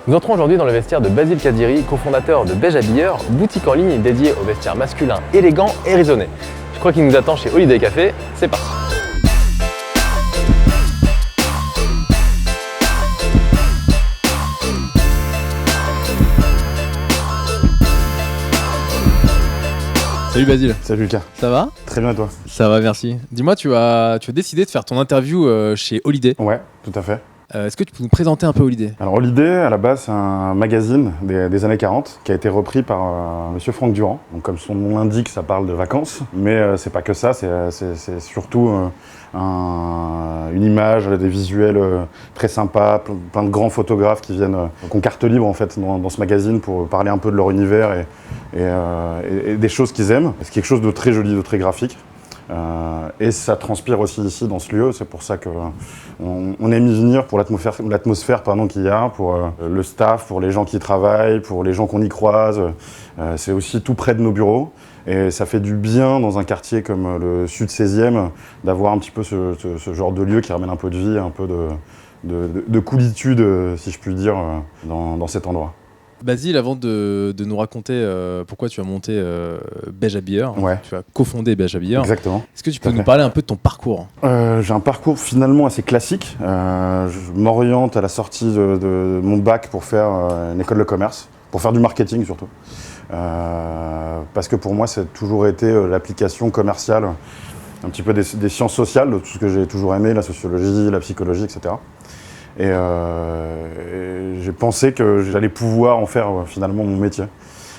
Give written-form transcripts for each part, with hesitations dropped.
Nous entrons aujourd'hui dans le vestiaire de Basile Kadiri, cofondateur de Beige Habilleur, boutique en ligne dédiée aux vestiaires masculins élégants et raisonnés. Je crois qu'il nous attend chez Holiday Café, c'est parti. Salut Basile. Salut Lucas. Ça va? Très bien et toi? Ça va, merci. Dis-moi, tu as décidé de faire ton interview chez Holiday. Ouais, tout à fait. Est-ce que tu peux nous présenter un peu Holiday? Alors Holiday, à la base, c'est un magazine des années 40 qui a été repris par monsieur Franck Durand. Donc comme son nom l'indique, ça parle de vacances, mais c'est pas que ça, c'est surtout une image, des visuels très sympas, plein de grands photographes qui viennent, qui ont carte libre en fait dans ce magazine pour parler un peu de leur univers et des choses qu'ils aiment. C'est quelque chose de très joli, de très graphique. Et ça transpire aussi ici dans ce lieu, c'est pour ça qu'on aime y venir pour l'atmosphère qu'il y a, pour le staff, pour les gens qui y travaillent, pour les gens qu'on y croise. C'est aussi tout près de nos bureaux et ça fait du bien dans un quartier comme le sud 16e d'avoir un petit peu ce genre de lieu qui ramène un peu de vie, un peu de coolitude, si je puis dire, dans cet endroit. Basile, avant de nous raconter pourquoi tu as monté Beige Habilleur, ouais. Tu as cofondé Beige Habilleur. Exactement. Est-ce que tu peux nous parler un peu de ton parcours? J'ai un parcours finalement assez classique. Je m'oriente à la sortie de mon bac pour faire une école de commerce, pour faire du marketing surtout. Parce que pour moi, ça a toujours été l'application commerciale, un petit peu des sciences sociales, de tout ce que j'ai toujours aimé, la sociologie, la psychologie, etc. Et j'ai pensé que j'allais pouvoir en faire finalement mon métier.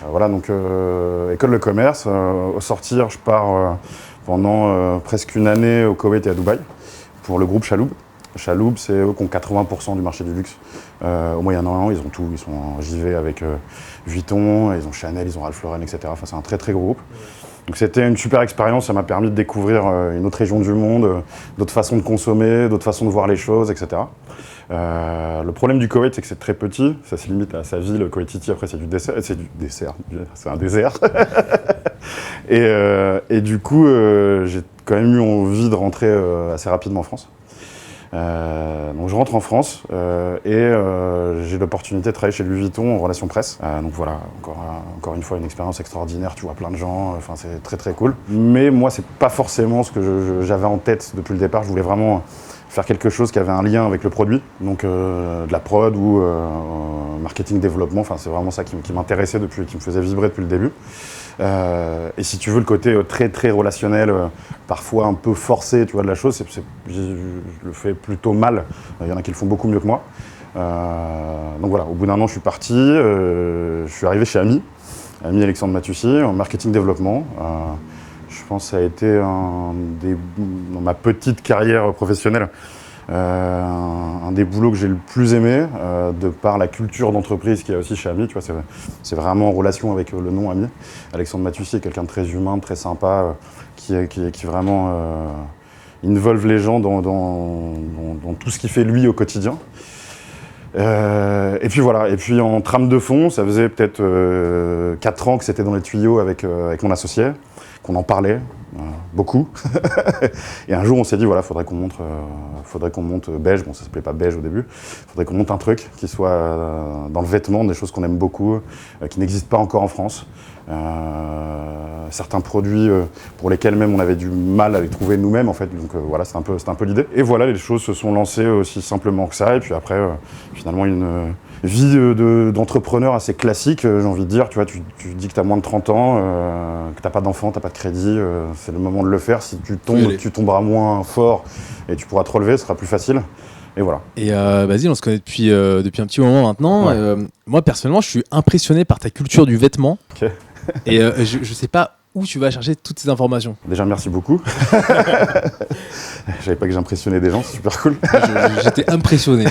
Voilà, donc école de commerce. Au sortir, je pars pendant presque une année au Koweït et à Dubaï pour le groupe Chaloub. Chaloub, c'est eux qui ont 80% du marché du luxe au Moyen-Orient. Ils ont tout, ils sont en JV avec Vuitton, ils ont Chanel, ils ont Ralph Lauren, etc. Enfin, c'est un très très gros groupe. Donc c'était une super expérience, ça m'a permis de découvrir une autre région du monde, d'autres façons de consommer, d'autres façons de voir les choses, etc. Le problème du Koweït, c'est que c'est très petit, ça se limite à sa ville, Koweït City, après c'est un désert. Et du coup, j'ai quand même eu envie de rentrer assez rapidement en France. Donc je rentre en France et j'ai l'opportunité de travailler chez Louis Vuitton en relation presse. Donc voilà, encore une fois une expérience extraordinaire, tu vois plein de gens, enfin c'est très très cool. Mais moi c'est pas forcément ce que j'avais en tête depuis le départ, je voulais vraiment faire quelque chose qui avait un lien avec le produit, donc de la prod ou marketing développement, enfin c'est vraiment ça qui m'intéressait qui me faisait vibrer depuis le début. Et si tu veux le côté très très relationnel, parfois un peu forcé, tu vois, de la chose, je le fais plutôt mal. Il y en a qui le font beaucoup mieux que moi. Donc voilà, au bout d'un an, je suis parti. Je suis arrivé chez Ami Alexandre Matussi, en marketing développement. Je pense que ça a été dans ma petite carrière professionnelle, un des boulots que j'ai le plus aimé, de par la culture d'entreprise qu'il y a aussi chez Ami. Tu vois, c'est vraiment en relation avec le nom Ami. Alexandre Matussi est quelqu'un de très humain, de très sympa, qui vraiment involve les gens dans tout ce qu'il fait lui au quotidien. Et puis voilà, et puis en trame de fond, ça faisait peut-être 4 ans que c'était dans les tuyaux avec mon associé, qu'on en parlait beaucoup. Et un jour on s'est dit voilà, faudrait qu'on monte Beige, bon ça s'appelait pas Beige au début, faudrait qu'on monte un truc qui soit dans le vêtement, des choses qu'on aime beaucoup, qui n'existent pas encore en France. Certains produits pour lesquels même on avait du mal à les trouver nous-mêmes en fait, donc voilà, c'est un peu l'idée. Et voilà, les choses se sont lancées aussi simplement que ça, et puis après finalement une vie d'entrepreneur assez classique, j'ai envie de dire. Tu vois, tu dis que tu as moins de 30 ans, que tu n'as pas d'enfant, tu n'as pas de crédit, c'est le moment de le faire. Si tu tombes, tu tomberas moins fort et tu pourras te relever, ce sera plus facile. Et voilà. Et Basile, on se connaît depuis un petit moment maintenant. Ouais. Moi personnellement, je suis impressionné par ta culture du vêtement. Okay. Et je ne sais pas où tu vas chercher toutes ces informations. Déjà, merci beaucoup. Je savais pas que j'impressionnais des gens, c'est super cool. J'étais impressionné,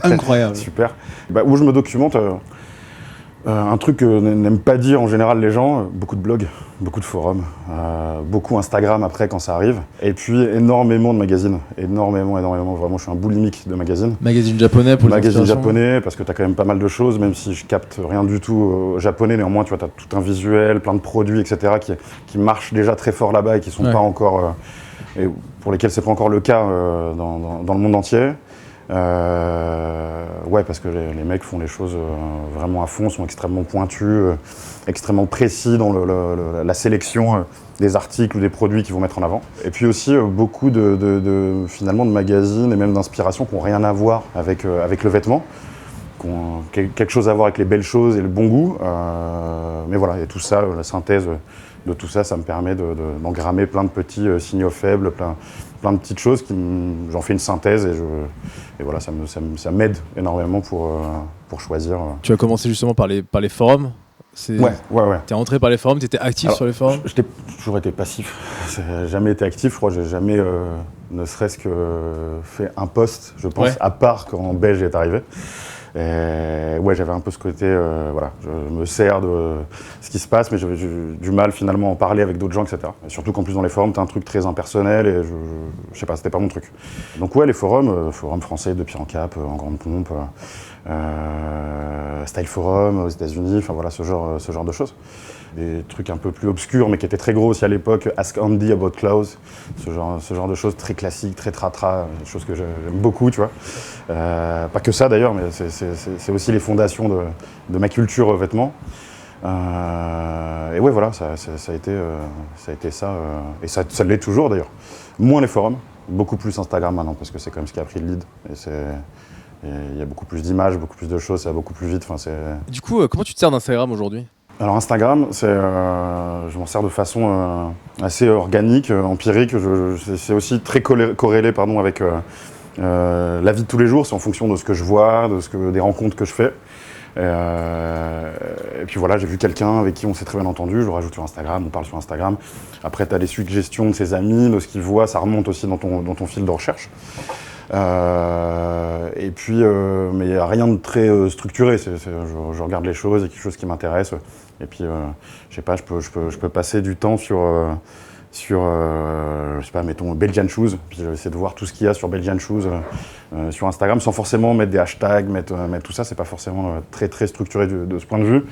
incroyable. Super. Où je me documente, un truc que n'aiment pas dire en général les gens, beaucoup de blogs, beaucoup de forums, beaucoup Instagram après quand ça arrive, et puis énormément de magazines, énormément, vraiment je suis un boulimique de magazines. Magazine japonais pour les magazine japonais, parce que tu as quand même pas mal de choses, même si je capte rien du tout au japonais, néanmoins tu vois, tu as tout un visuel, plein de produits, etc. qui marchent déjà très fort là-bas et qui sont pas encore, et pour lesquels c'est pas encore le cas dans le monde entier. Ouais, parce que les mecs font les choses vraiment à fond, sont extrêmement pointus, extrêmement précis dans la sélection des articles ou des produits qu'ils vont mettre en avant. Et puis aussi beaucoup finalement de magazines et même d'inspirations qui n'ont rien à voir avec le vêtement, qui ont quelque chose à voir avec les belles choses et le bon goût. Mais voilà, et tout ça, la synthèse de tout ça, ça me permet d'engrammer plein de petits signaux faibles, plein de petites choses. J'en fais une synthèse et voilà, ça m'aide énormément pour choisir. Tu as commencé justement par les forums. Ouais. T'es rentré par les forums, t'étais actif sur les forums? J'ai toujours été passif. J'ai jamais été actif. Je crois que j'ai jamais, ne serait-ce que fait un post, je pense, à part quand Belge est arrivé. Et ouais, j'avais un peu ce côté, voilà, je me sers de ce qui se passe, mais j'avais du mal finalement à en parler avec d'autres gens, etc. Et surtout qu'en plus dans les forums, t'as un truc très impersonnel et je sais pas, c'était pas mon truc. Donc ouais, les forums français de Pierre en Cap, en grande pompe, Style Forum aux États-Unis, enfin voilà, ce genre de choses. Des trucs un peu plus obscurs, mais qui étaient très gros aussi à l'époque, Ask Andy About Clothes, ce genre de choses très classiques, très tra-tra, des choses que j'aime beaucoup, tu vois. Pas que ça d'ailleurs, mais c'est aussi les fondations de ma culture vêtements. Et ouais, voilà, ça a été ça, et ça l'est toujours d'ailleurs. Moins les forums, beaucoup plus Instagram maintenant, parce que c'est quand même ce qui a pris le lead. Il y a beaucoup plus d'images, beaucoup plus de choses, ça va beaucoup plus vite. Du coup, comment tu te sers d'Instagram aujourd'hui? Alors Instagram, je m'en sers de façon assez organique, empirique. C'est aussi très corrélé avec la vie de tous les jours. C'est en fonction de ce que je vois, des rencontres que je fais. Et puis voilà, j'ai vu quelqu'un avec qui on s'est très bien entendu, je le rajoute sur Instagram, on parle sur Instagram. Après, tu as les suggestions de ses amis, de ce qu'ils voient, ça remonte aussi dans ton fil de recherche. Et puis, mais il n'y a rien de très structuré. Je regarde les choses, il y a quelque chose qui m'intéresse. Et puis, je sais pas, je peux passer du temps sur je sais pas, mettons Belgian Shoes. Puis j'essaie de voir tout ce qu'il y a sur Belgian Shoes sur Instagram, sans forcément mettre des hashtags, mettre tout ça. C'est pas forcément très très structuré de ce point de vue.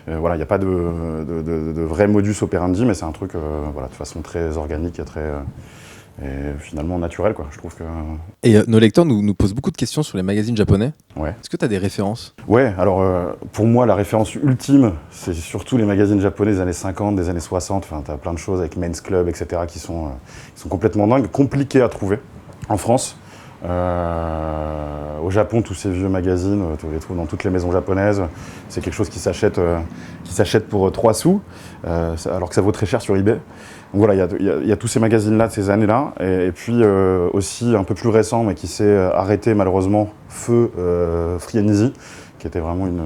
Voilà, il n'y a pas de vrai modus operandi, mais c'est un truc voilà, de façon très organique et finalement naturel, quoi. Je trouve que... Et nos lecteurs nous posent beaucoup de questions sur les magazines japonais. Ouais. Est-ce que tu as des références? Ouais, alors pour moi, la référence ultime, c'est surtout les magazines japonais des années 50, des années 60. Enfin, tu as plein de choses avec Men's Club, etc., qui sont complètement dingues, compliquées à trouver en France. Au Japon, tous ces vieux magazines, tu les trouves dans toutes les maisons japonaises. C'est quelque chose qui s'achète pour 3 sous, alors que ça vaut très cher sur eBay. Donc voilà, il y a tous ces magazines-là de ces années-là. Et puis aussi un peu plus récent, mais qui s'est arrêté malheureusement, Feu Free and Easy, qui était vraiment une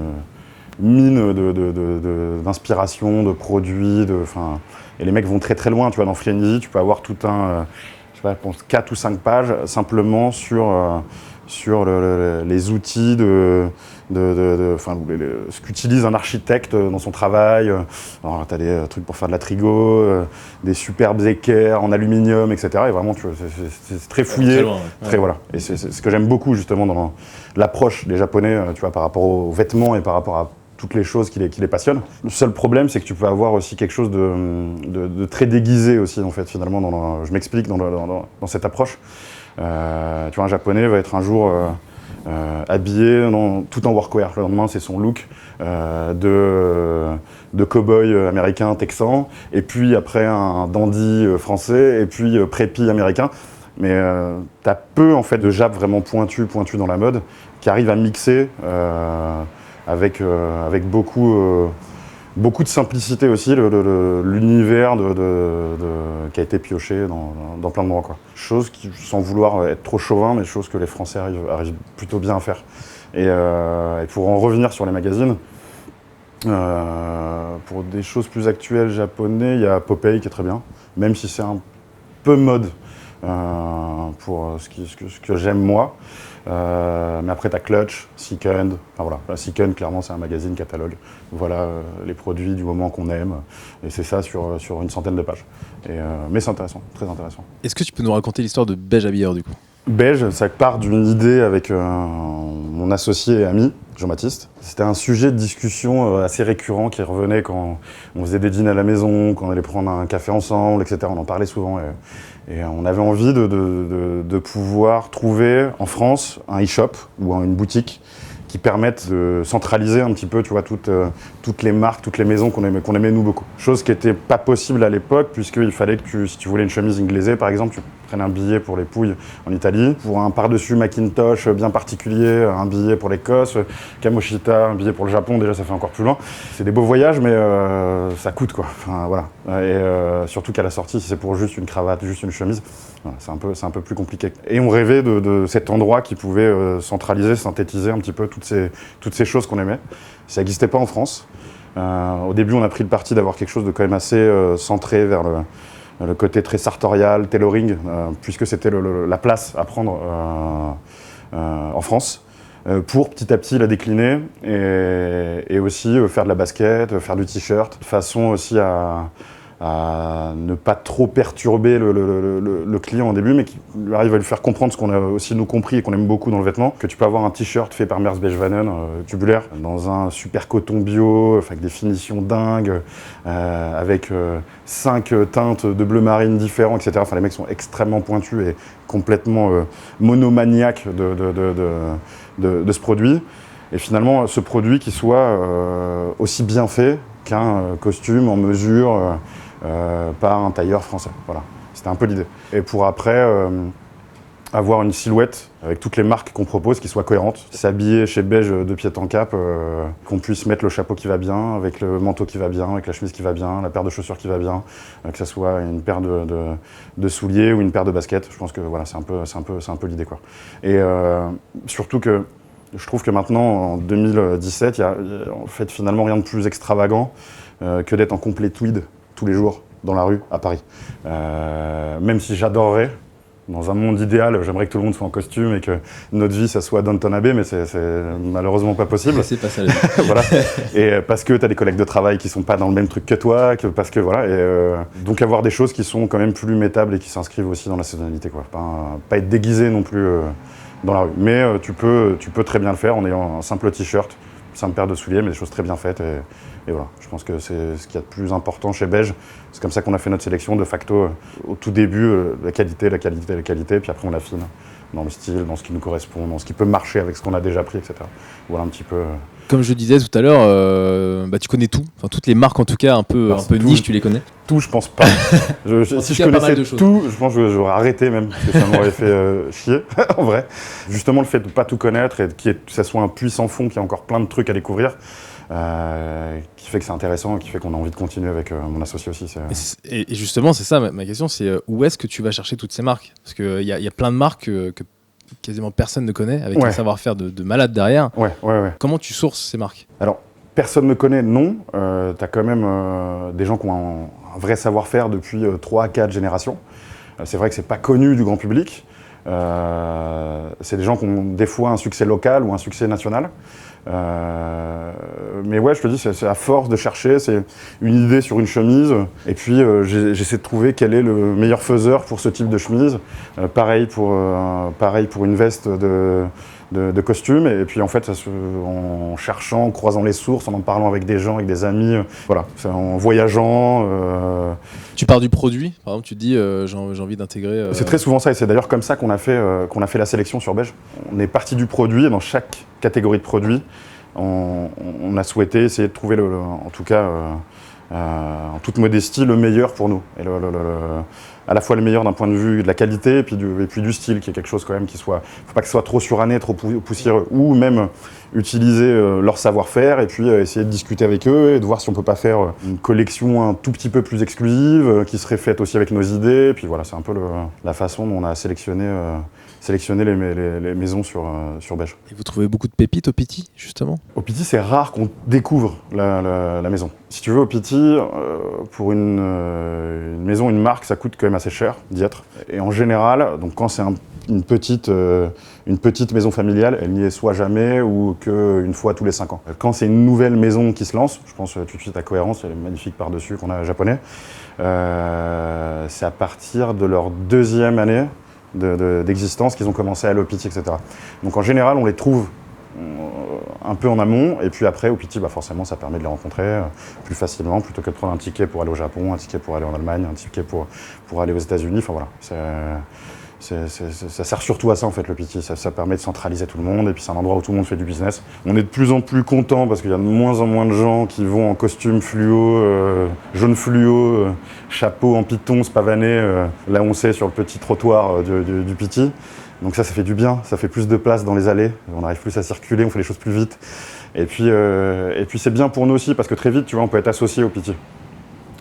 mine d'inspiration, de produits. Et les mecs vont très très loin. Tu vois, dans Free and Easy, tu peux avoir tout un... je pense 4 ou 5 pages simplement sur les outils ce qu'utilise un architecte dans son travail. Alors, tu as des trucs pour faire de la trigo, des superbes équerres en aluminium, etc. Et vraiment, c'est très fouillé. Très loin, ouais. Voilà. Et c'est ce que j'aime beaucoup justement dans l'approche des Japonais, tu vois, par rapport aux vêtements et par rapport à toutes les choses qui les passionnent. Le seul problème, c'est que tu peux avoir aussi quelque chose de très déguisé aussi, en fait, finalement. Je m'explique dans cette approche. Tu vois, un Japonais va être un jour habillé tout en workwear. Le lendemain, c'est son look de cow-boy américain, texan, et puis après un dandy français, et puis prépi américain. Mais t'as peu, en fait, de Jap vraiment pointu dans la mode, qui arrivent à mixer avec beaucoup de simplicité aussi, l'univers qui a été pioché dans plein de endroits, quoi. Chose qui, sans vouloir être trop chauvin, mais chose que les Français arrivent plutôt bien à faire. Et pour en revenir sur les magazines, pour des choses plus actuelles japonais, il y a Popeye qui est très bien, même si c'est un peu mode pour ce que j'aime moi. Mais après, tu as Clutch, Second. Enfin voilà, Second, clairement, c'est un magazine catalogue. Voilà les produits du moment qu'on aime. Et c'est ça sur une centaine de pages. Mais c'est intéressant, très intéressant. Est-ce que tu peux nous raconter l'histoire de Beige Habilleur, du coup? Beige, ça part d'une idée avec mon associé et ami, Jean-Baptiste. C'était un sujet de discussion assez récurrent qui revenait quand on faisait des dîners à la maison, quand on allait prendre un café ensemble, etc. On en parlait souvent et on avait envie de pouvoir trouver en France un e-shop ou une boutique qui permettent de centraliser un petit peu, tu vois, toutes les marques, toutes les maisons qu'on aimait nous beaucoup. Chose qui n'était pas possible à l'époque, puisqu'il fallait que si tu voulais une chemise inglaisée, par exemple, tu prennes un billet pour les Pouilles en Italie, pour un par-dessus Macintosh bien particulier, un billet pour l'Écosse, Kamoshita, un billet pour le Japon, déjà ça fait encore plus loin. C'est des beaux voyages, mais ça coûte quoi. Enfin, voilà. Et surtout qu'à la sortie, si c'est pour juste une cravate, juste une chemise, voilà, c'est un peu plus compliqué. Et on rêvait de cet endroit qui pouvait centraliser, synthétiser un petit peu toutes ces choses qu'on aimait. Ça n'existait pas en France. Au début, on a pris le parti d'avoir quelque chose de quand même assez centré vers le côté très sartorial, tailoring, puisque c'était la place à prendre en France, pour petit à petit la décliner et aussi faire de la basket, faire du t-shirt, de façon aussi à ne pas trop perturber le client au début, mais qui arrive à lui faire comprendre ce qu'on a aussi nous compris et qu'on aime beaucoup dans le vêtement, que tu peux avoir un t-shirt fait par Mers Beige-Vannon, tubulaire, dans un super coton bio, avec des finitions dingues, avec 5 teintes de bleu marine différents, etc. Enfin, les mecs sont extrêmement pointus et complètement monomaniaques de ce produit. Et finalement, ce produit qui soit aussi bien fait qu'un costume en mesure par un tailleur français. Voilà, c'était un peu l'idée. Et pour après, avoir une silhouette avec toutes les marques qu'on propose qui soient cohérentes. S'habiller chez Beige de pied en cap, qu'on puisse mettre le chapeau qui va bien, avec le manteau qui va bien, avec la chemise qui va bien, la paire de chaussures qui va bien, que ça soit une paire de souliers ou une paire de baskets. Je pense que voilà, c'est un peu l'idée, quoi. Et surtout que je trouve que maintenant, en 2017, il y a en fait finalement rien de plus extravagant que d'être en complet tweed tous les jours dans la rue à Paris. Même si j'adorerais, dans un monde idéal, j'aimerais que tout le monde soit en costume et que notre vie, ça soit Downton Abbey, mais c'est malheureusement pas possible. C'est pas ça la vie. Voilà. Et parce que tu as des collègues de travail qui sont pas dans le même truc que toi, parce que voilà. Donc avoir des choses qui sont quand même plus mettables et qui s'inscrivent aussi dans la saisonnalité, quoi. Pas être déguisé non plus dans la rue. Mais tu peux très bien le faire en ayant un simple t-shirt, simple paire de souliers, mais des choses très bien faites. Et voilà, je pense que c'est ce qu'il y a de plus important chez Beige. C'est comme ça qu'on a fait notre sélection de facto. Au tout début, la qualité, puis après on affine dans le style, dans ce qui nous correspond, dans ce qui peut marcher avec ce qu'on a déjà pris, etc. Voilà un petit peu. Comme je disais tout à l'heure, tu connais tout. Enfin, toutes les marques en tout cas un peu niche, tu les connais. Tout, je pense pas. Si je connaissais tout, je pense que j'aurais arrêté même, parce que ça m'aurait fait chier, en vrai. Justement, le fait de ne pas tout connaître et que ça soit un puits sans fond, qu'il y a encore plein de trucs à découvrir, qui fait que c'est intéressant et qui fait qu'on a envie de continuer avec mon associé aussi. Et justement, c'est ça ma question, c'est où est-ce que tu vas chercher toutes ces marques? Parce qu'il y a plein de marques que quasiment personne ne connaît, avec un savoir-faire de malade derrière. Ouais. Comment tu sources ces marques? Alors, personne ne connaît, non. Tu as quand même des gens qui ont un vrai savoir-faire depuis 3 à 4 générations. C'est vrai que c'est pas connu du grand public. C'est des gens qui ont des fois un succès local ou un succès national. Mais ouais, je te dis, c'est à force de chercher, c'est une idée sur une chemise, et puis j'essaie de trouver quel est le meilleur faiseur pour ce type de chemise. Pareil pour une veste de costume, et puis en fait, en cherchant, en croisant les sources, en parlant avec des gens, avec des amis, voilà, en voyageant. Tu pars du produit, par exemple, tu te dis j'ai envie d'intégrer. C'est très souvent ça, et c'est d'ailleurs comme ça qu'on a fait la sélection sur Beige. On est parti du produit, et dans chaque catégorie de produits, on a souhaité essayer de trouver, en tout cas, en toute modestie, le meilleur pour nous. Et à la fois le meilleur d'un point de vue de la qualité et puis du style, qui est quelque chose quand même qui soit... Faut pas que ce soit trop suranné, trop poussiéreux. Ou même utiliser leur savoir-faire et puis essayer de discuter avec eux et de voir si on peut pas faire une collection un tout petit peu plus exclusive, qui serait faite aussi avec nos idées. Et puis voilà, c'est un peu la façon dont on a sélectionné les maisons sur Beige. Et vous trouvez beaucoup de pépites au Pitti, justement? Au Pitti, c'est rare qu'on découvre la maison. Si tu veux, au Pitti, pour une maison, une marque, ça coûte quand même assez cher d'y être. Et en général, donc quand c'est une petite maison familiale, elle n'y est soit jamais ou qu'une fois tous les 5 ans. Quand c'est une nouvelle maison qui se lance, je pense tout de suite à Cohérence, il y a les magnifiques par-dessus qu'on a japonais, c'est à partir de leur 2e année d'existence qu'ils ont commencé à aller au Piti, etc. Donc en général, on les trouve un peu en amont, et puis après au Piti, forcément ça permet de les rencontrer plus facilement, plutôt que de prendre un ticket pour aller au Japon, un ticket pour aller en Allemagne, un ticket pour aller aux États-Unis. Enfin voilà, ça sert surtout à ça en fait le Piti, ça permet de centraliser tout le monde, et puis c'est un endroit où tout le monde fait du business. On est de plus en plus content parce qu'il y a de moins en moins de gens qui vont en costume fluo, jaune fluo, chapeau en python, se pavaner, là on sait sur le petit trottoir du Piti. Donc ça fait du bien, ça fait plus de place dans les allées, on arrive plus à circuler, on fait les choses plus vite. Et puis c'est bien pour nous aussi, parce que très vite, tu vois, on peut être associé au Piti.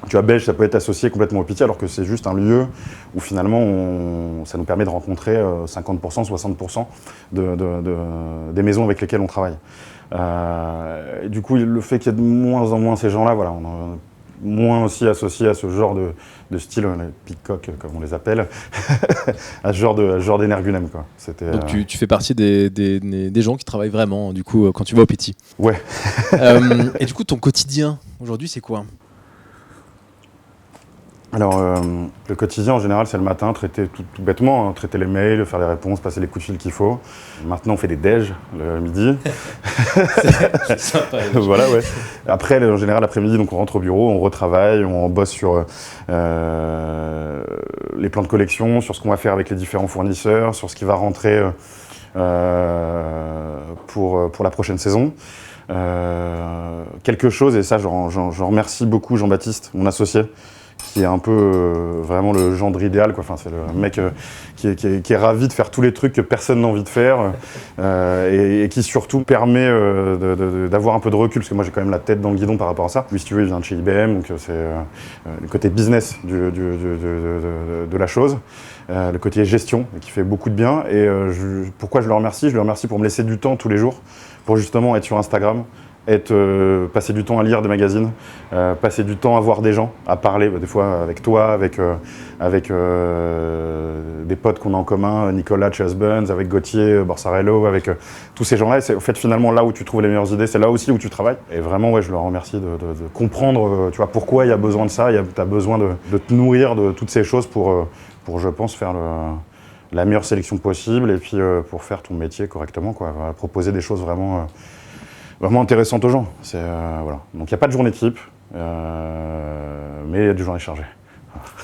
Tu vois, Belge, ça peut être associé complètement au Piti, alors que c'est juste un lieu où finalement, ça nous permet de rencontrer 50%, 60% des maisons avec lesquelles on travaille. Et du coup, le fait qu'il y ait de moins en moins ces gens-là, voilà, on est moins aussi associé à ce genre de style, les peacocks comme on les appelle, à ce genre d'énergumène, quoi. Donc tu fais partie des gens qui travaillent vraiment, du coup, quand tu vas au Piti. Ouais. Et du coup, ton quotidien, aujourd'hui, c'est quoi ? Alors, le quotidien, en général, c'est le matin, traiter tout bêtement, hein, traiter les mails, faire les réponses, passer les coups de fil qu'il faut. Maintenant, on fait des déj le midi. C'est sympa. Voilà, ouais. Après, en général, l'après-midi, donc on rentre au bureau, on retravaille, on bosse sur les plans de collection, sur ce qu'on va faire avec les différents fournisseurs, sur ce qui va rentrer pour la prochaine saison. Quelque chose, et ça, j'en remercie beaucoup Jean-Baptiste, mon associé, qui est un peu vraiment le gendre idéal, quoi. Enfin, c'est le mec qui est ravi de faire tous les trucs que personne n'a envie de faire et qui surtout permet d'avoir un peu de recul, parce que moi j'ai quand même la tête dans le guidon par rapport à ça. Lui, si tu veux, il vient de chez IBM, donc c'est le côté business de la chose, le côté gestion, qui fait beaucoup de bien. Et pourquoi je le remercie ? Je le remercie pour me laisser du temps tous les jours, pour justement être sur Instagram, passer du temps à lire des magazines, passer du temps à voir des gens, à parler, des fois avec toi, avec des potes qu'on a en commun, Nicolas de chez Husbands, avec Gauthier, Borsarello, avec tous ces gens-là. Et c'est au fait finalement là où tu trouves les meilleures idées, c'est là aussi où tu travailles. Et vraiment, ouais, je leur remercie de comprendre, tu vois, pourquoi il y a besoin de ça. Tu as besoin de te nourrir de toutes ces choses pour je pense, faire la meilleure sélection possible, et puis pour faire ton métier correctement, quoi. Proposer des choses vraiment intéressante aux gens. Voilà. Donc il n'y a pas de journée type, mais il y a des journées chargées.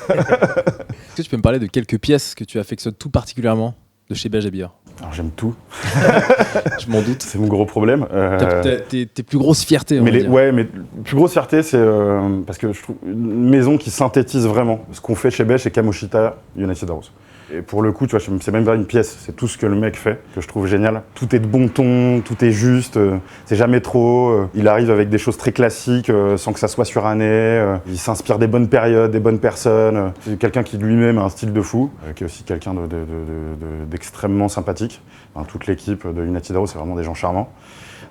Est-ce que tu peux me parler de quelques pièces que tu affectionnes tout particulièrement de chez Belge Habilleur ? Alors j'aime tout. Je m'en doute. C'est mon gros problème. Tes plus grosses fiertés, on va dire. Ouais, mais plus grosse fierté, c'est parce que je trouve une maison qui synthétise vraiment ce qu'on fait chez Belge, c'est Kamoshita United House. Et pour le coup, tu vois, c'est même pas une pièce, c'est tout ce que le mec fait, que je trouve génial. Tout est de bon ton, tout est juste, c'est jamais trop. Il arrive avec des choses très classiques, sans que ça soit suranné. Il s'inspire des bonnes périodes, des bonnes personnes. C'est quelqu'un qui lui-même a un style de fou, qui est aussi quelqu'un d'extrêmement sympathique. Enfin, toute l'équipe de United House, c'est vraiment des gens charmants.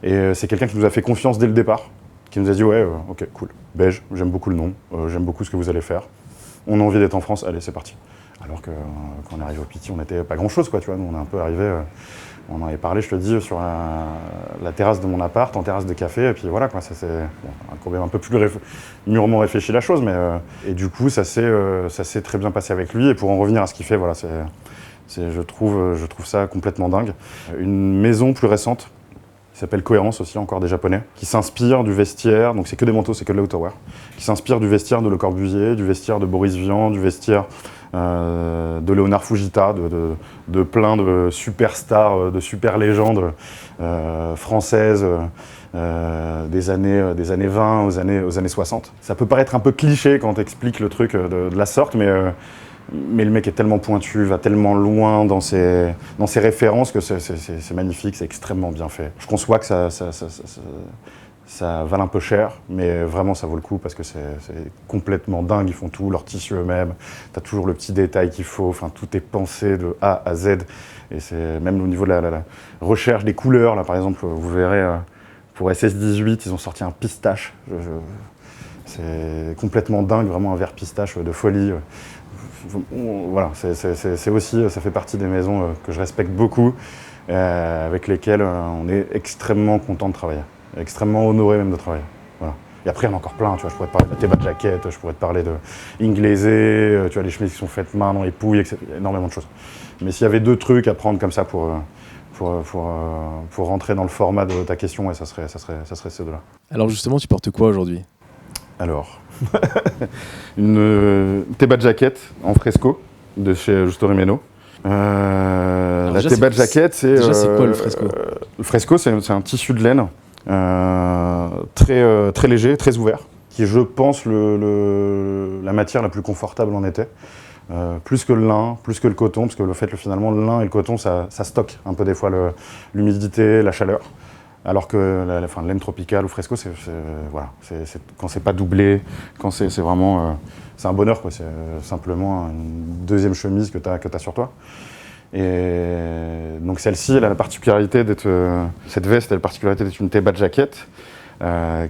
Et c'est quelqu'un qui nous a fait confiance dès le départ, qui nous a dit ouais, ok, cool. Belge, j'aime beaucoup le nom, j'aime beaucoup ce que vous allez faire. On a envie d'être en France, allez, c'est parti. Alors que quand on est arrivé au Piti, on n'était pas grand-chose, quoi, tu vois. Nous, on est un peu arrivé, on en avait parlé, je te dis, sur la terrasse de mon appart, en terrasse de café, et puis voilà, quoi. C'est un problème un peu plus mûrement réfléchi la chose, mais et du coup, ça s'est très bien passé avec lui. Et pour en revenir à ce qu'il fait, voilà, je trouve ça complètement dingue. Une maison plus récente, qui s'appelle Cohérence aussi, encore des Japonais, qui s'inspire du vestiaire, donc c'est que des manteaux, c'est que de l'outerwear, qui s'inspire du vestiaire de Le Corbusier, du vestiaire de Boris Vian, du vestiaire de Léonard Fujita, de plein de superstars, de super légendes françaises des années 20 aux années 60. Ça peut paraître un peu cliché quand tu expliques le truc de la sorte, mais le mec est tellement pointu, va tellement loin dans ses références que c'est magnifique, c'est extrêmement bien fait. Je conçois que ça vale un peu cher, mais vraiment ça vaut le coup parce que c'est complètement dingue, ils font tout, leur tissu eux-mêmes, t'as toujours le petit détail qu'il faut, enfin tout est pensé de A à Z, et c'est même au niveau de la recherche des couleurs, là par exemple, vous verrez, pour SS18, ils ont sorti un pistache, c'est complètement dingue, vraiment un vert pistache de folie. Voilà, c'est aussi, ça fait partie des maisons que je respecte beaucoup, avec lesquelles on est extrêmement content de travailler. Extrêmement honoré même de travailler. Voilà. Et après, il y en a encore plein, tu vois, je pourrais te parler de Teba Jacket, je pourrais te parler de Inglésé, tu vois, les chemises qui sont faites main dans les pouilles, etc. Il y a énormément de choses. Mais s'il y avait 2 trucs à prendre comme ça pour rentrer dans le format de ta question, ouais, ça serait ces 2-là. Alors justement, tu portes quoi aujourd'hui? Alors, une Teba Jacket en fresco de chez Justo Rimeno. La Teba Jacket, c'est... Déjà, c'est quoi le fresco? Le fresco, c'est un tissu de laine très léger, très ouvert, qui est, je pense, la matière la plus confortable en été. Plus que le lin, plus que le coton, parce que finalement, le lin et le coton, ça stocke un peu des fois l'humidité, la chaleur. Alors que la laine tropicale ou fresco, voilà, quand c'est pas doublé, quand c'est vraiment... c'est un bonheur, quoi. C'est simplement une deuxième chemise que t'as sur toi. Et donc celle-ci, elle a la particularité d'être... cette veste a la particularité d'être une Teba Jacket,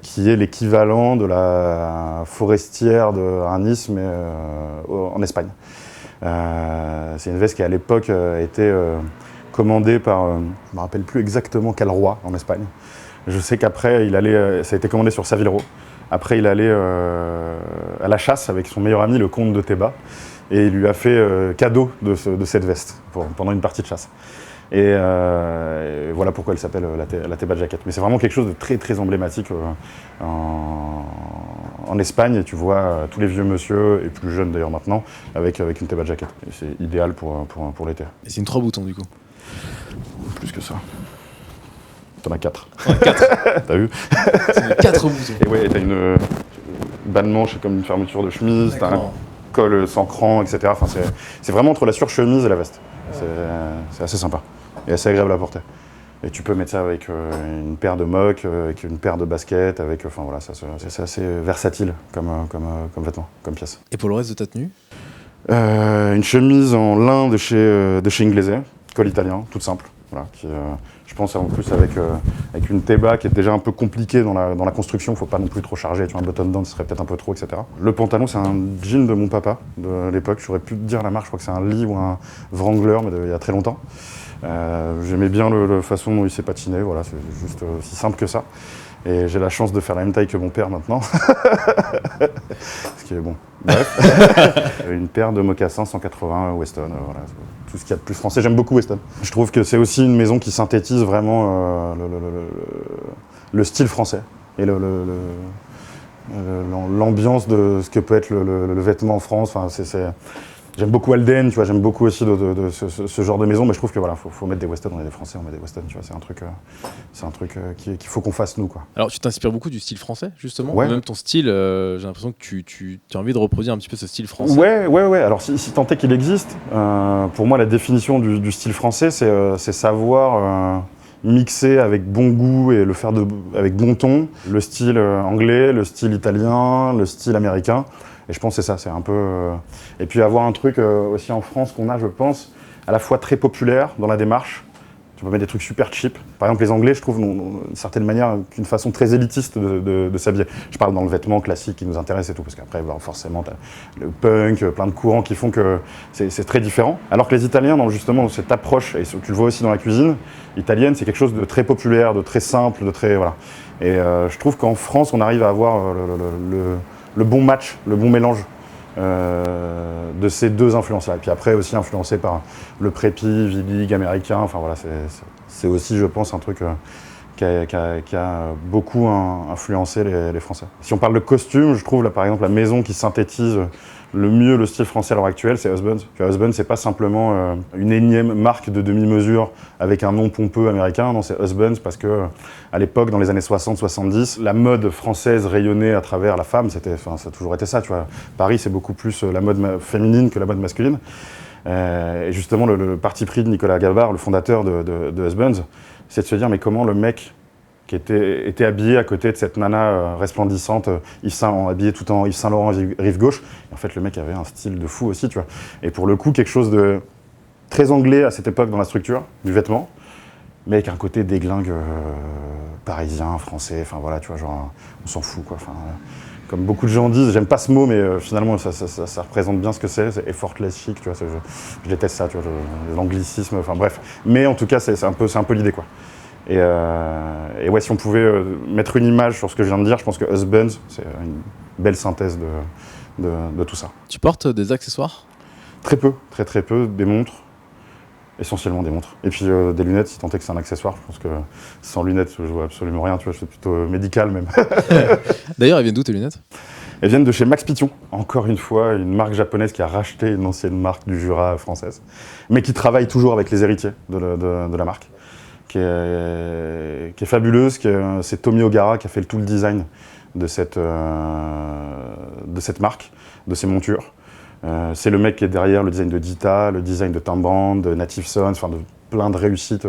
qui est l'équivalent de la forestière à Nice, mais en Espagne. C'est une veste qui, à l'époque, a été commandée par... je ne me rappelle plus exactement quel roi en Espagne. Je sais qu'après, ça a été commandé sur Savile Row. Après, il allait à la chasse avec son meilleur ami, le comte de Teba, et il lui a fait cadeau de cette veste pendant une partie de chasse. Et voilà pourquoi elle s'appelle la Teba Jacket. Mais c'est vraiment quelque chose de très très emblématique en Espagne, et tu vois tous les vieux monsieur, et plus jeunes d'ailleurs maintenant, avec une Teba Jacket. Et c'est idéal pour l'été. Et c'est une 3 boutons du coup? Plus que ça. T'en as 4. Ouais, 4. T'as vu? C'est 4 boutons. Et ouais, t'as une bas de manche comme une fermeture de chemise, t'as un col sans cran, etc. Enfin, c'est vraiment entre la surchemise et la veste. C'est assez sympa et assez agréable à porter. Et tu peux mettre ça avec une paire de mocs, avec une paire de baskets, enfin voilà, c'est assez versatile comme vêtement, comme pièce. Et pour le reste de ta tenue? Une chemise en lin de chez Inglésé, col italien, toute simple. Voilà, qui, je pense en plus avec une Teba qui est déjà un peu compliquée dans la construction, il ne faut pas non plus trop charger, tu vois, un button-down ce serait peut-être un peu trop, etc. Le pantalon, c'est un jean de mon papa de l'époque, j'aurais pu te dire la marque, je crois que c'est un Lee ou un Wrangler, mais il y a très longtemps. J'aimais bien la façon dont il s'est patiné, voilà, c'est juste aussi simple que ça. Et j'ai la chance de faire la même taille que mon père maintenant. Ce qui est bon. Bref. Une paire de mocassins 180 Weston, voilà. Tout ce qu'il y a de plus français. J'aime beaucoup Weston. Je trouve que c'est aussi une maison qui synthétise vraiment le style français et l'ambiance de ce que peut être le vêtement en France. Enfin, j'aime beaucoup Alden, tu vois, j'aime beaucoup aussi ce genre de maison, mais je trouve que voilà, faut mettre des Weston, on est des Français, on met des Weston, tu vois, c'est un truc qu'il faut qu'on fasse nous, quoi. Alors tu t'inspires beaucoup du style français, justement? Ouais. Même ton style, j'ai l'impression que tu as envie de reproduire un petit peu ce style français. Ouais. Alors si tant est qu'il existe, pour moi la définition du style français, c'est savoir mixer avec bon goût et le faire avec bon ton, le style anglais, le style italien, le style américain. Et je pense que c'est ça, c'est un peu... Et puis avoir un truc aussi en France qu'on a, je pense, à la fois très populaire dans la démarche. Tu peux mettre des trucs super cheap. Par exemple, les Anglais, je trouve, ont d'une certaine manière qu'une façon très élitiste de s'habiller. Je parle dans le vêtement classique qui nous intéresse et tout, parce qu'après, forcément, tu as le punk, plein de courants qui font que c'est très différent. Alors que les Italiens, justement, cette approche, et tu le vois aussi dans la cuisine italienne, c'est quelque chose de très populaire, de très simple, de très... Voilà. Et je trouve qu'en France, on arrive à avoir le bon match, le bon mélange de ces deux influences-là. Et puis après aussi influencé par le prépi, V-League américain, enfin voilà, c'est aussi, je pense, un truc qui a beaucoup influencé les Français. Si on parle de costumes, je trouve là par exemple la maison qui synthétise le mieux le style français à l'heure actuelle, c'est Husbands. Husbands, c'est pas simplement une énième marque de demi-mesure avec un nom pompeux américain, non, c'est Husbands parce que à l'époque, dans les années 60-70, la mode française rayonnait à travers la femme, ça a toujours été ça, tu vois. Paris, c'est beaucoup plus la mode féminine que la mode masculine. Et justement, le parti pris de Nicolas Gabard, le fondateur de Husbands, c'est de se dire, mais comment le mec qui était habillé à côté de cette nana resplendissante, habillé tout en Yves Saint Laurent rive gauche. Et en fait, le mec avait un style de fou aussi, tu vois. Et pour le coup, quelque chose de très anglais à cette époque dans la structure du vêtement, mais avec un côté déglingue parisien, français, enfin voilà, tu vois, genre, on s'en fout, quoi. Comme beaucoup de gens disent, j'aime pas ce mot, mais finalement, ça représente bien ce que c'est effortless chic, tu vois, je déteste ça, tu vois, l'anglicisme, enfin bref. Mais en tout cas, c'est un peu l'idée, quoi. Et ouais, si on pouvait mettre une image sur ce que je viens de dire, je pense que Husbands, c'est une belle synthèse de tout ça. Tu portes des accessoires? Très peu, très peu, des montres, essentiellement des montres. Et puis des lunettes, si tant est que c'est un accessoire. Je pense que sans lunettes, je vois absolument rien, tu vois, c'est plutôt médical même. D'ailleurs, elles viennent d'où tes lunettes? Elles viennent de chez Max Piton, encore une fois, une marque japonaise qui a racheté une ancienne marque du Jura française, mais qui travaille toujours avec les héritiers de la marque, qui est fabuleuse. C'est Tomi Ogara qui a fait tout le design de cette marque, de ces montures. C'est le mec qui est derrière le design de Dita, le design de Timbrand, de Native Sons, enfin de plein de réussites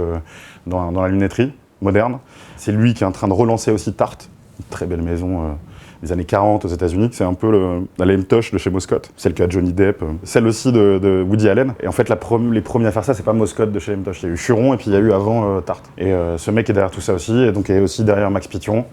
dans la lunetterie moderne. C'est lui qui est en train de relancer aussi Tarte, une très belle maison des années 40 aux États-Unis. C'est un peu la lame tosh de chez Moscott, celle qu'a Johnny Depp, celle aussi de Woody Allen. Et en fait, les premiers à faire ça, c'est pas Moscott de chez lame tosh. Il y a eu Churon et puis il y a eu avant Tarte. Et ce mec est derrière tout ça aussi, et donc est aussi derrière Max Piton.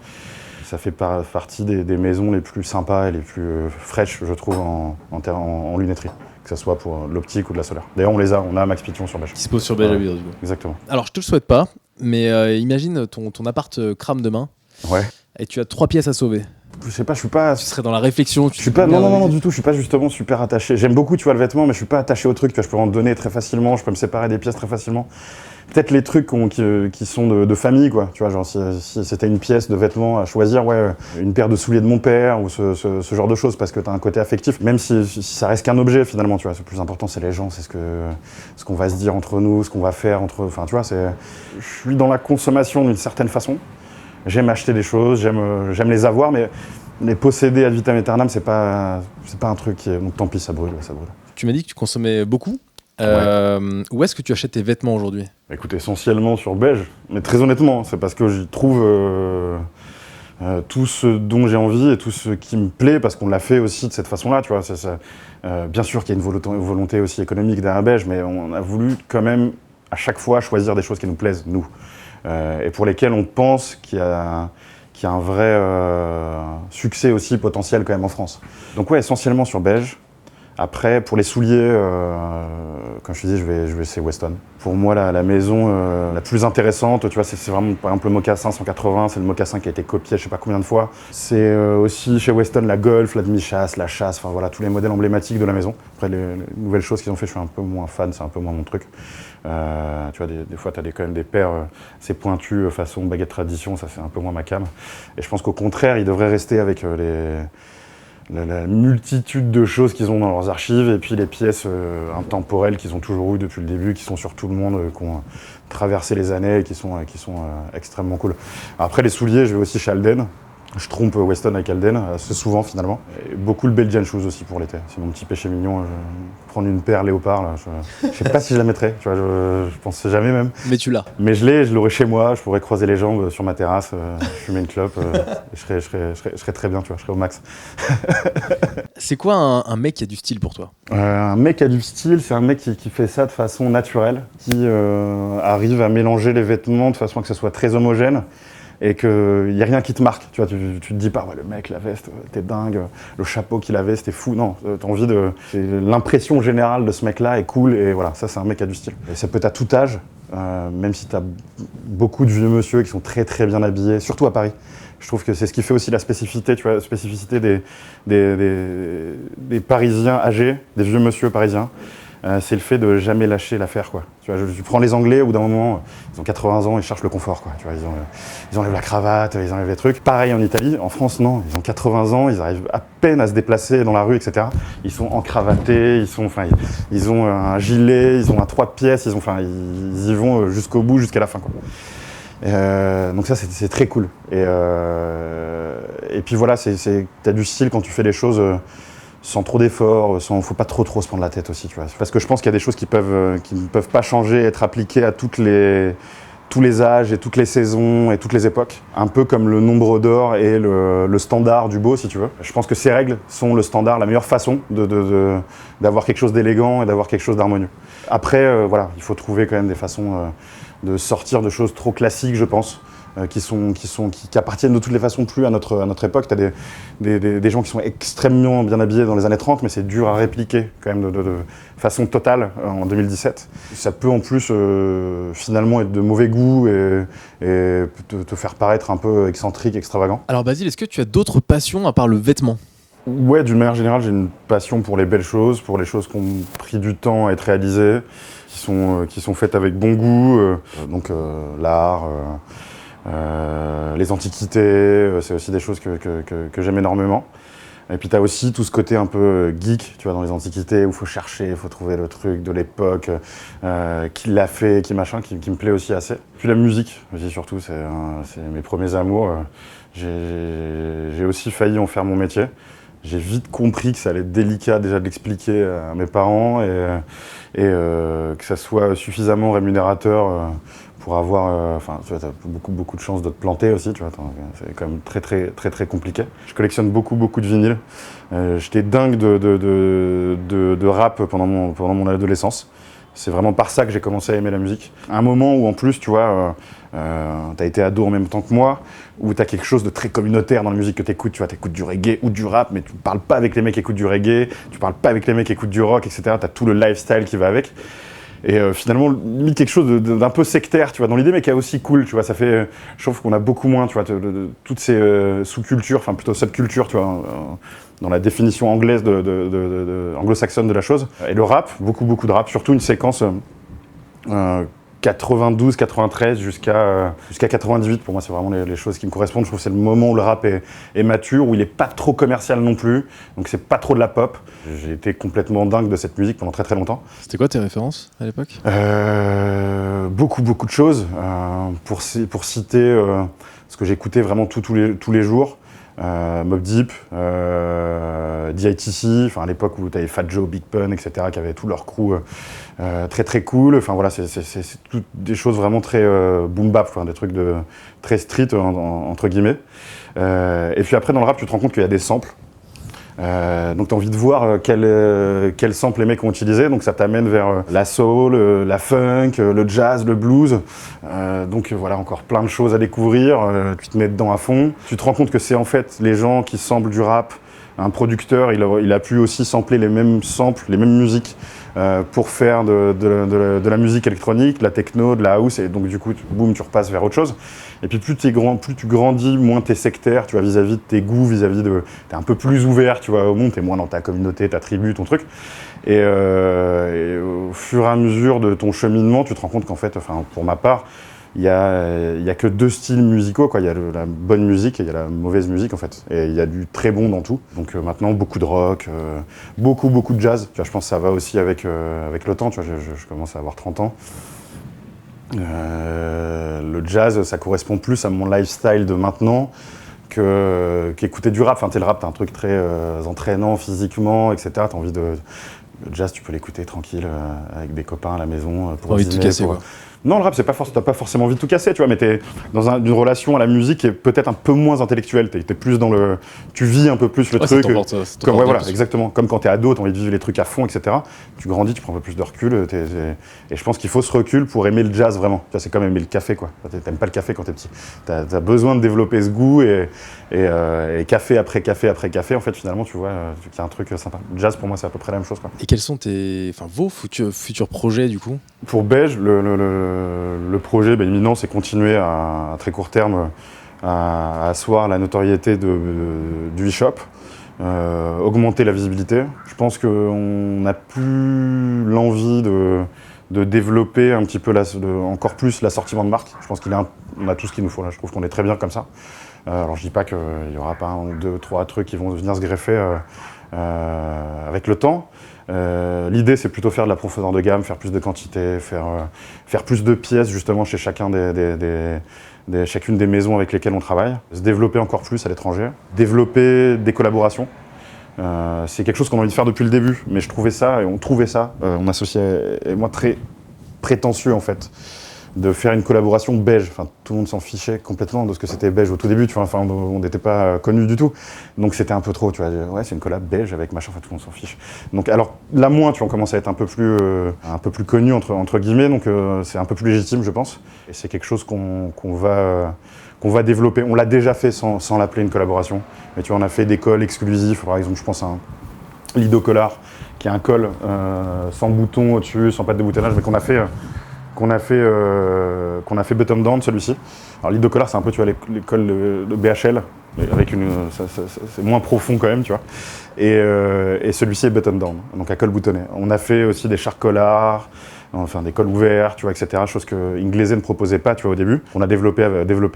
Ça fait partie des maisons les plus sympas et les plus fraîches, je trouve, en lunetterie. Que ce soit pour l'optique ou de la solaire. D'ailleurs, on a Max Piton sur Beige. Qui se pose sur Beige Habilleur, du coup. Exactement. Alors, je te le souhaite pas, mais imagine ton appart crame demain. Ouais. Et tu as 3 pièces à sauver. Je sais pas, je suis pas... Tu serais dans la réflexion. Je suis pas... Non, du tout, je suis pas justement super attaché. J'aime beaucoup, tu vois, le vêtement, mais je suis pas attaché au truc. Tu vois, je peux en donner très facilement, je peux me séparer des pièces très facilement. Peut-être les trucs qui sont de famille, quoi. Tu vois, genre si c'était une pièce de vêtements à choisir, ouais, une paire de souliers de mon père ou ce genre de choses, parce que t'as un côté affectif. Même si ça reste qu'un objet, finalement, tu vois. Le plus important, c'est les gens, c'est ce qu'on va se dire entre nous, ce qu'on va faire enfin, tu vois, je suis dans la consommation d'une certaine façon. J'aime acheter des choses, j'aime les avoir, mais les posséder ad vitam aeternam, c'est pas un truc qui est... Donc tant pis, ça brûle. Tu m'as dit que tu consommais beaucoup. Où est-ce que tu achètes tes vêtements aujourd'hui? Écoute, essentiellement sur Beige, mais très honnêtement, c'est parce que j'y trouve tout ce dont j'ai envie et tout ce qui me plaît, parce qu'on l'a fait aussi de cette façon-là, tu vois. Bien sûr qu'il y a une volonté aussi économique derrière Beige, mais on a voulu quand même à chaque fois choisir des choses qui nous plaisent, nous, et pour lesquelles on pense qu'il y a un vrai succès aussi potentiel quand même en France. Donc ouais, essentiellement sur Beige. Après, pour les souliers, comme je te dis, je vais chez Weston. Pour moi, la maison la plus intéressante, tu vois, c'est vraiment, par exemple, le mocassin 180, c'est le mocassin qui a été copié je sais pas combien de fois. C'est aussi chez Weston la Golf, la demi-chasse, la chasse, enfin voilà, tous les modèles emblématiques de la maison. Après, les nouvelles choses qu'ils ont fait, je suis un peu moins fan, c'est un peu moins mon truc. Tu vois, des fois, tu as quand même des paires assez pointues, façon baguette tradition, ça c'est un peu moins ma cam. Et je pense qu'au contraire, ils devraient rester avec la multitude de choses qu'ils ont dans leurs archives et puis les pièces intemporelles qu'ils ont toujours eues depuis le début, qui sont sur tout le monde, qui ont traversé les années et qui sont extrêmement cool. Après les souliers, je vais aussi chez Alden. Je trompe Weston avec Alden, assez souvent finalement. Et beaucoup le Belgian Shoes aussi pour l'été. C'est mon petit péché mignon. Prendre une paire léopard, là, je sais pas si je la mettrais, tu vois, je pense jamais même. Mais tu l'as. Mais je l'aurais chez moi, je pourrais croiser les jambes sur ma terrasse, fumer une clope, et je serais très bien, tu vois, je serais au max. C'est quoi un mec qui a du style pour toi? Un mec qui a du style, c'est un mec qui fait ça de façon naturelle, qui arrive à mélanger les vêtements de façon à que ce soit très homogène. Et qu'il n'y a rien qui te marque, tu vois, tu te dis pas, ouais, le mec, la veste, t'es dingue, le chapeau qu'il avait, c'était fou, non, t'as envie l'impression générale de ce mec-là est cool, et voilà, ça c'est un mec qui a du style. Et ça peut être à tout âge, même si t'as beaucoup de vieux monsieur qui sont très très bien habillés, surtout à Paris. Je trouve que c'est ce qui fait aussi la spécificité, tu vois, la spécificité des Parisiens âgés, des vieux monsieur parisiens. C'est le fait de jamais lâcher l'affaire, quoi. Tu vois, je prends les Anglais, au bout d'un moment, ils ont 80 ans, ils cherchent le confort, quoi. Tu vois, ils enlèvent la cravate, ils enlèvent les trucs. Pareil en Italie, en France, non. Ils ont 80 ans, ils arrivent à peine à se déplacer dans la rue, etc. Ils sont encravatés, ils ont un gilet, ils ont un 3 pièces, ils y vont jusqu'au bout, jusqu'à la fin, quoi. Donc ça, c'est très cool. Et puis voilà, t'as du style quand tu fais les choses sans trop d'efforts, faut pas trop se prendre la tête aussi, tu vois. Parce que je pense qu'il y a des choses qui ne peuvent pas changer, être appliquées à tous les âges et toutes les saisons et toutes les époques. Un peu comme le nombre d'or et le standard du beau, si tu veux. Je pense que ces règles sont le standard, la meilleure façon d'avoir quelque chose d'élégant et d'avoir quelque chose d'harmonieux. Après, voilà, il faut trouver quand même des façons de sortir de choses trop classiques, je pense. qui appartiennent de toutes les façons plus à notre époque. T'as des gens qui sont extrêmement bien habillés dans les années 30, mais c'est dur à répliquer quand même de façon totale en 2017. Ça peut en plus finalement être de mauvais goût et te faire paraître un peu excentrique, extravagant. Alors Basile, est-ce que tu as d'autres passions à part le vêtement ? Ouais, d'une manière générale, j'ai une passion pour les belles choses, pour les choses qui ont pris du temps à être réalisées, qui sont faites avec bon goût, donc l'art, les antiquités, c'est aussi des choses que j'aime énormément. Et puis t'as aussi tout ce côté un peu geek, tu vois, dans les antiquités, où il faut chercher, il faut trouver le truc de l'époque, qui l'a fait, qui machin, qui me plaît aussi assez. Puis la musique, aussi, surtout, c'est mes premiers amours. J'ai aussi failli en faire mon métier. J'ai vite compris que ça allait être délicat déjà de l'expliquer à mes parents et que ça soit suffisamment rémunérateur pour avoir... Enfin, tu vois, t'as beaucoup de chances de te planter aussi, tu vois. C'est quand même très compliqué. Je collectionne beaucoup de vinyles. J'étais dingue de rap pendant mon adolescence. C'est vraiment par ça que j'ai commencé à aimer la musique. À un moment où en plus, tu vois, t'as été ado en même temps que moi, où t'as quelque chose de très communautaire dans la musique que t'écoutes, tu vois, t'écoutes du reggae ou du rap, mais tu parles pas avec les mecs qui écoutent du reggae, tu parles pas avec les mecs qui écoutent du rock, etc. T'as tout le lifestyle qui va avec. Et finalement, limite quelque chose d'un peu sectaire, tu vois, dans l'idée, mais qui est aussi cool, tu vois. Ça fait, je trouve qu'on a beaucoup moins, tu vois, toutes ces sous-cultures, enfin plutôt subcultures, tu vois, dans la définition anglaise anglo-saxonne de la chose. Et le rap, beaucoup de rap, surtout une séquence 92, 93 jusqu'à 98, pour moi c'est vraiment les choses qui me correspondent. Je trouve que c'est le moment où le rap est mature, où il est pas trop commercial non plus, donc c'est pas trop de la pop. J'ai été complètement dingue de cette musique pendant très longtemps. C'était quoi tes références à l'époque ? Beaucoup de choses. Pour citer ce que j'écoutais vraiment tous les jours. Mobb Deep, DITC, enfin à l'époque où tu avais Fat Joe, Big Pun, etc., qui avaient tout leur crew très cool. Enfin voilà, c'est toutes des choses vraiment très boom bap, des trucs très street entre guillemets. Et puis après dans le rap, tu te rends compte qu'il y a des samples. Donc tu as envie de voir quel sample les mecs ont utilisé, donc ça t'amène vers la soul, la funk, le jazz, le blues. Donc voilà, encore plein de choses à découvrir, tu te mets dedans à fond. Tu te rends compte que c'est en fait les gens qui samplent du rap. Un producteur, il a pu aussi sampler les mêmes samples, les mêmes musiques pour faire de la musique électronique, de la techno, de la house, et donc du coup, boum, tu repasses vers autre chose. Et puis plus tu grandis, moins t'es sectaire, tu vois, vis-à-vis de tes goûts, t'es un peu plus ouvert, tu vois, au monde, t'es moins dans ta communauté, ta tribu, ton truc. Et au fur et à mesure de ton cheminement, tu te rends compte qu'en fait, enfin, pour ma part, il y a que deux styles musicaux, quoi. Il y a la bonne musique et il y a la mauvaise musique, en fait. Et il y a du très bon dans tout. Donc maintenant, beaucoup de rock, beaucoup de jazz. Tu vois, je pense que ça va aussi avec le temps. Tu vois, je commence à avoir 30 ans. Le jazz, ça correspond plus à mon lifestyle de maintenant qu'écouter du rap. Enfin, le rap, t'as un truc très entraînant physiquement, etc. T'as envie de... Le jazz, tu peux l'écouter tranquille avec des copains à la maison pour envie de tout casser, quoi. Non, le rap, t'as pas forcément envie de tout casser, tu vois, mais t'es dans une relation à la musique qui est peut-être un peu moins intellectuelle. T'es plus dans le... Tu vis un peu plus le truc. Ouais, voilà, exactement. Comme quand t'es ado, t'as envie de vivre les trucs à fond, etc. Tu grandis, tu prends un peu plus de recul. Et je pense qu'il faut ce recul pour aimer le jazz, vraiment. Tu vois, c'est comme aimer le café, quoi. T'aimes pas le café quand t'es petit. T'as besoin de développer ce goût et café après café après café, en fait, finalement, tu vois qu'il y a un truc sympa. Le jazz, pour moi, c'est à peu près la même chose, quoi. Et quels sont vos futurs projets, du coup ? Pour Beige, le projet imminent, c'est continuer à très court terme à asseoir la notoriété du e-shop, augmenter la visibilité. Je pense qu'on n'a plus l'envie de développer un petit peu encore plus l'assortiment de marques. Je pense qu'on a tout ce qu'il nous faut là. Je trouve qu'on est très bien comme ça. Alors je dis pas qu'il n'y aura pas 1 ou 2, 3 trucs qui vont venir se greffer avec le temps. L'idée, c'est plutôt faire de la profondeur de gamme, faire plus de quantité, faire plus de pièces justement chez chacune des maisons avec lesquelles on travaille, se développer encore plus à l'étranger, développer des collaborations. C'est quelque chose qu'on a envie de faire depuis le début, mais on trouvait ça, mon associé et moi, très prétentieux en fait. de faire une collaboration beige. Enfin, tout le monde s'en fichait complètement de ce que c'était beige au tout début, tu vois. Enfin, on n'était pas connus du tout. Donc c'était un peu trop, tu vois. Ouais, c'est une collab beige avec machin, enfin, tout le monde s'en fiche. Donc, alors, là, moins, tu vois, on commence à être un peu plus connu, entre guillemets. Donc, c'est un peu plus légitime, je pense. Et c'est quelque chose qu'on va développer. On l'a déjà fait sans l'appeler une collaboration. Mais tu vois, on a fait des cols exclusifs. Par exemple, je pense à un Lido Collar, qui est un col sans bouton au-dessus, sans patte de boutonnage, mais qu'on a fait bottom down, celui-ci. Alors Lido Collar, c'est un peu, tu vois, les cols de BHL, mais avec c'est moins profond quand même, tu vois. Et celui-ci est bottom down, donc à col boutonné. On a fait aussi des chars collards, enfin des cols ouverts, tu vois, etc. Chose que Inglésé ne proposait pas, tu vois, au début. On a développé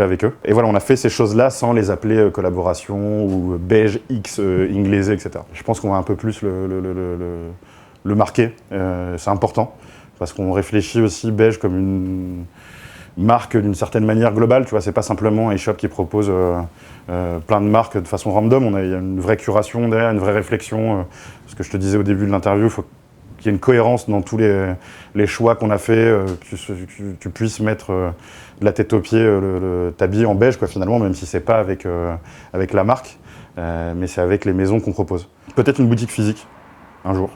avec eux. Et voilà, on a fait ces choses-là sans les appeler collaboration ou beige X Inglésé, etc. Je pense qu'on va un peu plus le marquer. C'est important parce qu'on réfléchit aussi beige comme une marque d'une certaine manière globale. Tu vois, c'est pas simplement un e-shop qui propose plein de marques de façon random. Il y a une vraie curation derrière, une vraie réflexion. Ce que je te disais au début de l'interview, il faut qu'il y ait une cohérence dans tous les choix qu'on a fait, que tu puisses mettre de la tête aux pieds, t'habiller en beige, quoi, finalement, même si c'est pas avec la marque, mais c'est avec les maisons qu'on propose. Peut-être une boutique physique, un jour.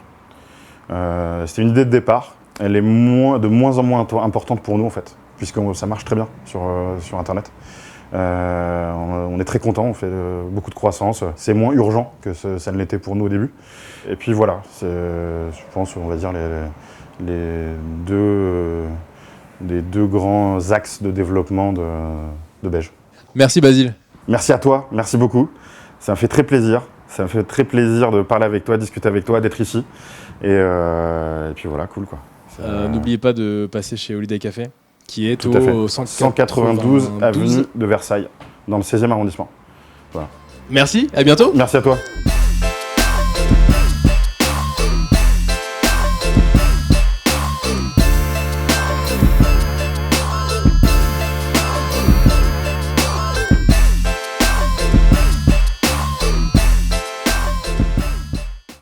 C'était une idée de départ. Elle est de moins en moins importante pour nous, en fait, puisque ça marche très bien sur Internet. On est très content, on fait beaucoup de croissance. C'est moins urgent que ça ne l'était pour nous au début. Et puis voilà, je pense, on va dire, les deux grands axes de développement de Beige. Merci Basile. Merci à toi, merci beaucoup. Ça me fait très plaisir. Ça me fait très plaisir de parler avec toi, discuter avec toi, d'être ici. Et puis voilà, cool quoi. N'oubliez pas de passer chez Holiday Café, qui est Tout à fait. au 192 avenue de Versailles, dans le 16e arrondissement. Voilà. Merci, à bientôt. Merci à toi.